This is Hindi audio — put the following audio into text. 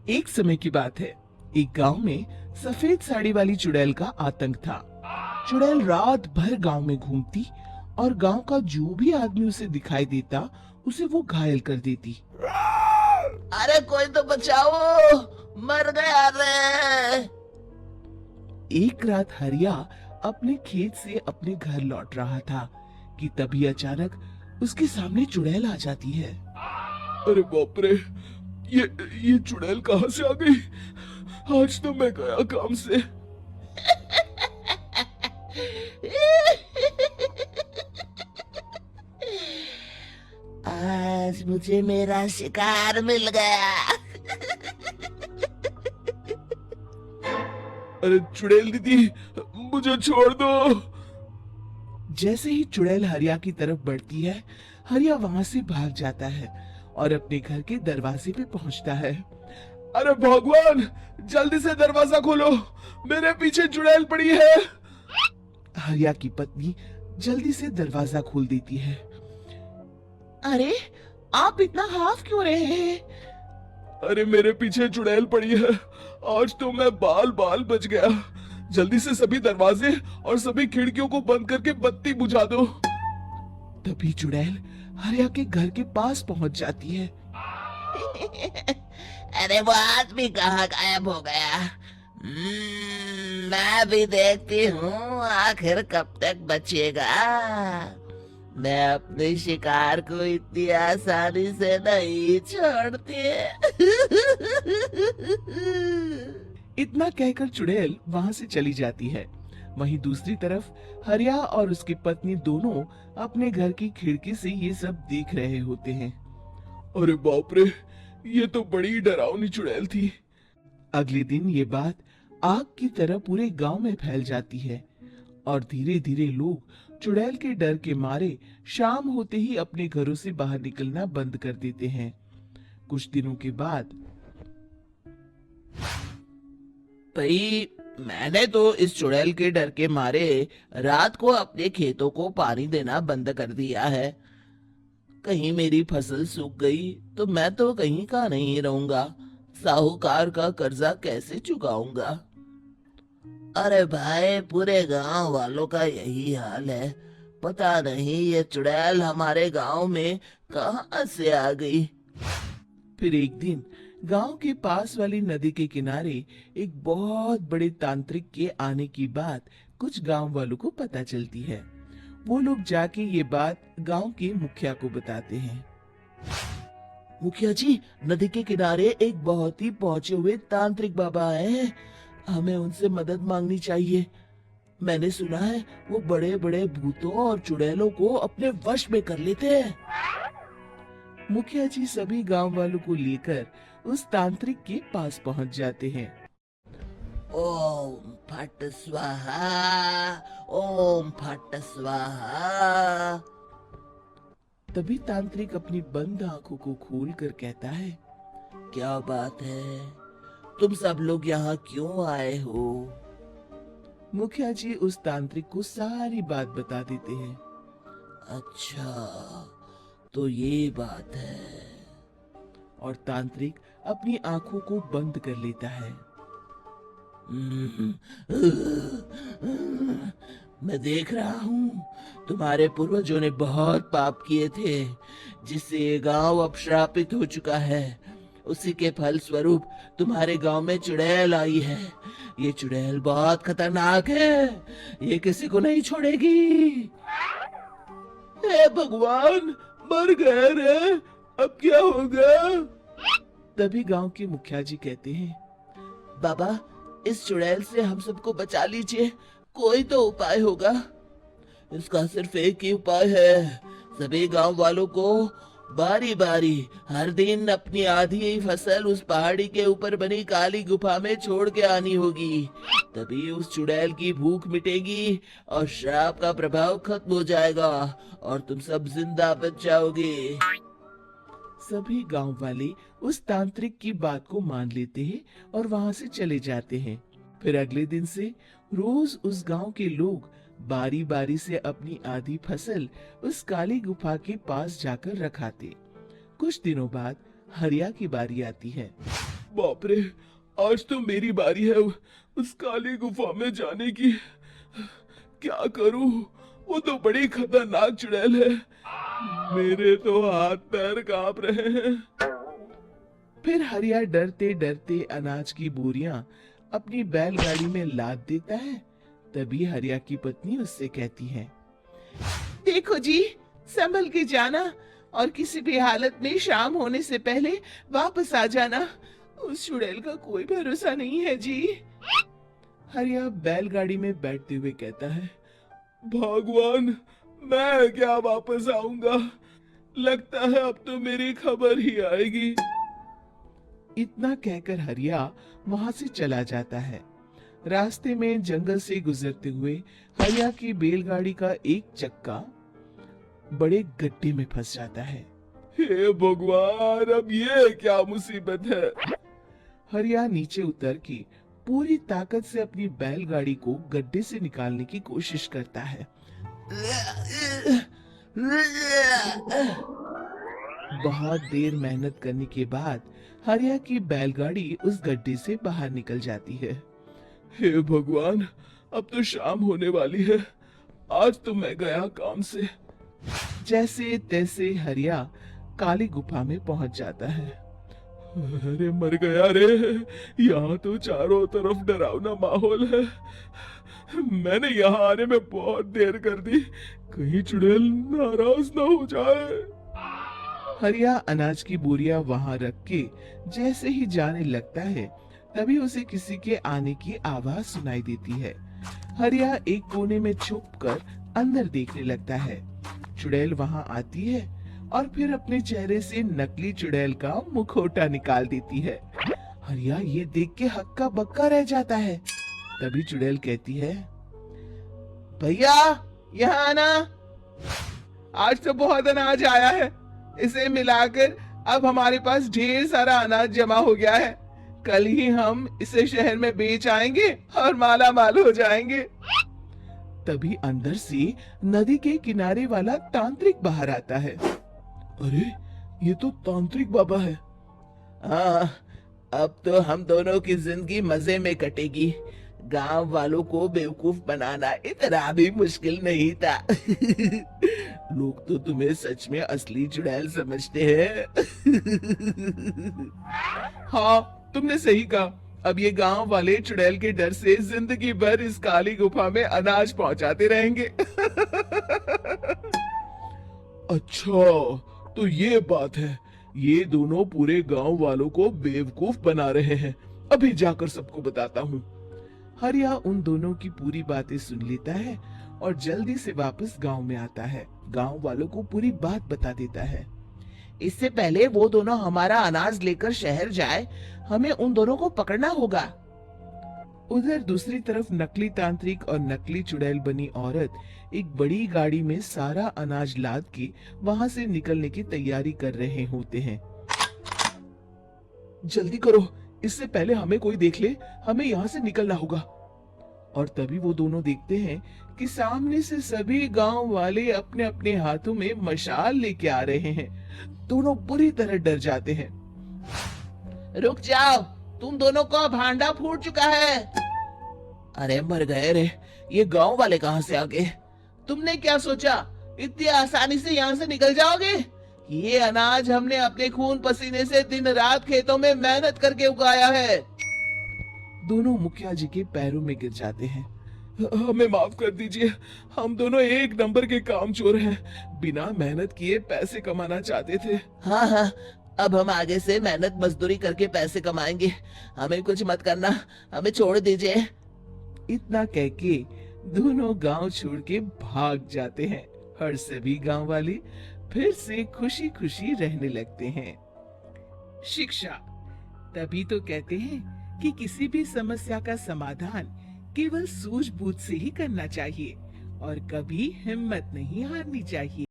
एक समय की बात है। एक गांव में सफेद साड़ी वाली चुड़ैल का आतंक था। चुड़ैल रात भर गांव में घूमती और गांव का जो भी आदमी उसे दिखाई देता उसे वो घायल कर देती। अरे कोई तो बचाओ, मर गया रे। एक रात हरिया अपने खेत से अपने घर लौट रहा था कि तभी अचानक उसके सामने चुड़ैल आ जाती है। अरे बाप रे, ये चुड़ैल कहाँ से आ गई? आज तो मैं गया काम से। आज मुझे मेरा शिकार मिल गया। अरे चुड़ैल दीदी, मुझे छोड़ दो। जैसे ही चुड़ैल हरिया की तरफ बढ़ती है, हरिया वहां से भाग जाता है और अपने घर के दरवाजे पे पहुंचता है। अरे भगवान, जल्दी से दरवाजा खोलो, मेरे पीछे चुड़ैल पड़ी है। हरिया की पत्नी जल्दी से दरवाजा खोल देती है। अरे आप इतना हाफ क्यों रहे हैं? अरे मेरे पीछे चुड़ैल पड़ी है, आज तो मैं बाल बाल बच गया। जल्दी से सभी दरवाजे और सभी खिड़कियों को बंद करके बत्ती बुझा दो। तभी चुड़ैल हरिया के घर के पास पहुंच जाती है। अरे वो आदमी कहाँ गायब हो गया? मैं भी देखती हूँ आखिर कब तक बचेगा। मैं अपने शिकार को इतनी आसानी से नहीं छोड़ती। इतना कहकर चुड़ैल वहां से चली जाती है। वहीं दूसरी तरफ हरिया और उसकी पत्नी दोनों अपने घर की खिड़की से ये सब देख रहे होते हैं। अरे बाप रे, ये तो बड़ी डरावनी चुड़ैल थी। अगले दिन ये बात आग की तरह पूरे गांव में फैल जाती है और धीरे धीरे लोग चुड़ैल के डर के मारे शाम होते ही अपने घरों से बाहर निकलना बंद कर देते हैं। कुछ दिनों के बाद भाई, मैंने तो इस चुड़ैल के डर के मारे रात को अपने खेतों को पानी देना बंद कर दिया है। कहीं मेरी फसल सूख गई तो मैं तो कहीं का नहीं रहूंगा। साहूकार का कर्जा कैसे चुकाऊंगा? अरे भाई, पूरे गांव वालों का यही हाल है। पता नहीं ये चुड़ैल हमारे गांव में कहां से आ गई। फिर एक दिन गांव के पास वाली नदी के किनारे एक बहुत बड़े तांत्रिक के आने की बात कुछ गांव वालों को पता चलती है। वो लोग जाके ये बात गांव के मुखिया को बताते हैं। मुखिया जी, नदी के किनारे एक बहुत ही पहुंचे हुए तांत्रिक बाबा हैं। हमें उनसे मदद मांगनी चाहिए। मैंने सुना है वो बड़े बड़े भूतों और चुड़ैलों को अपने वश में कर लेते हैं। मुखिया जी सभी गांव वालों को लेकर उस तांत्रिक के पास पहुंच जाते हैं। ओम फट स्वाहा, ओम फट स्वाहा। तभी तांत्रिक अपनी बंद आंखों को खोलकर कहता है। क्या बात है? तुम सब लोग यहाँ क्यों आए हो? मुखिया जी उस तांत्रिक को सारी बात बता देते हैं। अच्छा, तो ये बात है। और तांत्रिक अपनी आंखों को बंद कर लेता है। मैं देख रहा हूँ तुम्हारे पूर्वजों ने बहुत पाप किए थे, जिससे ये गांव अब श्रापित हो चुका है। उसी के फल स्वरूप तुम्हारे गांव में चुड़ैल आई है। ये चुड़ैल बहुत खतरनाक है, ये किसी को नहीं छोड़ेगी। हे भगवान, मर गए रे, अब क्या होगा? तभी गांव के मुखिया जी कहते हैं। बाबा, इस चुड़ैल से हम सबको बचा लीजिए, कोई तो उपाय होगा। इसका सिर्फ एक ही उपाय है। सभी गांव वालों को बारी बारी हर दिन अपनी आधी फसल उस पहाड़ी के ऊपर बनी काली गुफा में छोड़ के आनी होगी। तभी उस चुड़ैल की भूख मिटेगी और श्राप का प्रभाव खत्म हो जाएगा और तुम सब जिंदा बच जाओगे। सभी गांव वाले उस तांत्रिक की बात को मान लेते हैं और वहां से चले जाते हैं। फिर अगले दिन से रोज उस गांव के लोग बारी बारी से अपनी आधी फसल उस काली गुफा के पास जाकर रखाते। कुछ दिनों बाद हरिया की बारी आती है। बाप रे, आज तो मेरी बारी है उस काली गुफा में जाने की। क्या करूं? वो तो बड़ी खतरनाक चुड़ैल है। मेरे तो हाथ पैर कांप रहे हैं। फिर हरिया डरते डरते अनाज की बोरियां अपनी बैलगाड़ी में लाद देता है। तभी हरिया की पत्नी उससे कहती है, देखो जी, संभल के जाना और किसी भी हालत में शाम होने से पहले वापस आ जाना। उस चुड़ैल का कोई भरोसा नहीं है जी। हरिया बैलगाड़ी में बैठते हुए कहता है, भगवान, मैं क्या वापस आऊंगा? लगता है अब तो मेरी खबर ही आएगी। इतना कहकर हरिया वहां से चला जाता है। रास्ते में जंगल से गुजरते हुए हरिया की बैलगाड़ी का एक चक्का बड़े गड्ढे में फंस जाता है। हे भगवान, अब ये क्या मुसीबत है? हरिया नीचे उतर के पूरी ताकत से अपनी बैलगाड़ी को गड्ढे से निकालने की कोशिश करता है। बहुत देर मेहनत करने के बाद हरिया की बैलगाड़ी उस गड्ढे से बाहर निकल जाती है। हे भगवान, अब तो शाम होने वाली है। आज तो मैं गया काम से। जैसे तैसे हरिया काली गुफा में पहुंच जाता है। अरे मर गया रे, यहाँ तो चारों तरफ डरावना माहौल है। मैंने यहाँ आने में बहुत देर कर दी, कहीं चुड़ैल नाराज ना हो जाए। हरिया अनाज की बोरियां वहां रख के जैसे ही जाने लगता है, तभी उसे किसी के आने की आवाज सुनाई देती है। हरिया एक कोने में छुपकर अंदर देखने लगता है। चुड़ैल वहां आती है और फिर अपने चेहरे से नकली चुड़ैल का मुखौटा निकाल देती है। हरिया ये देख के हक्का बक्का रह जाता है। तभी चुड़ैल कहती है, भैया यहाँ आना, आज तो बहुत अनाज आया है। इसे मिलाकर अब हमारे पास ढेर सारा अनाज जमा हो गया है। कल ही हम इसे शहर में बेच आएंगे और माला माल हो जाएंगे। तभी अंदर से नदी के किनारे वाला तांत्रिक बाहर आता है। अरे, ये तो तांत्रिक बाबा है। हाँ, अब तो हम दोनों की जिंदगी मजे में कटेगी। गांव वालों को बेवकूफ बनाना इतना भी मुश्किल नहीं था। लोग तो तुम्हें सच में असली चुड़ैल समझते हैं। हाँ, तुमने सही कहा। अब ये गांव वाले चुड़ैल के डर से जिंदगी भर इस काली गुफा में अनाज पहुंचाते रहेंगे। अच्छा, तो ये बात है। ये दोनों पूरे गांव वालों को बेवकूफ बना रहे हैं। अभी जाकर सबको बताता हूँ। हरिया उन दोनों की पूरी बातें सुन लेता है और जल्दी से वापस गांव में आता है। गांव वालों को पूरी बात बता देता है। इससे पहले वो दोनों हमारा अनाज लेकर शहर जाए, हमें उन दोनों को पकड़ना होगा। उधर दूसरी तरफ नकली तांत्रिक और नकली चुड़ैल बनी औरत एक बड़ी गाड़ी में सारा अनाज लाद के वहां से निकलने की तैयारी कर रहे होते हैं। जल्दी करो, इससे पहले हमें कोई देख ले। हमें यहाँ से निकलना होगा। और तभी वो दोनों देखते हैं कि सामने से सभी गांव वाले अपने अपने हाथों में मशाल लेके आ रहे हैं। दोनों बुरी तरह डर जाते हैं। रुक जाओ, तुम दोनों का भांडा फूट चुका है। अरे मर गए रे, ये गांव वाले कहां से आ गए? तुमने क्या सोचा इतनी आसानी से यहाँ से निकल जाओगे? ये अनाज हमने अपने खून पसीने से दिन रात खेतों में मेहनत करके उगाया है। दोनों मुखिया जी के पैरों में गिर जाते हैं। हमें माफ कर दीजिए, हम दोनों एक नंबर के कामचोर हैं। बिना मेहनत किए पैसे कमाना चाहते थे। हाँ हाँ, अब हम आगे से मेहनत मजदूरी करके पैसे कमाएंगे। हमें कुछ मत करना, हमें छोड़ दीजिए। इतना कह के दोनों गांव छोड़ के भाग जाते हैं और सभी गांव वाले फिर से खुशी खुशी रहने लगते हैं। शिक्षा, तभी तो कहते हैं कि किसी भी समस्या का समाधान केवल सूझबूझ से ही करना चाहिए और कभी हिम्मत नहीं हारनी चाहिए।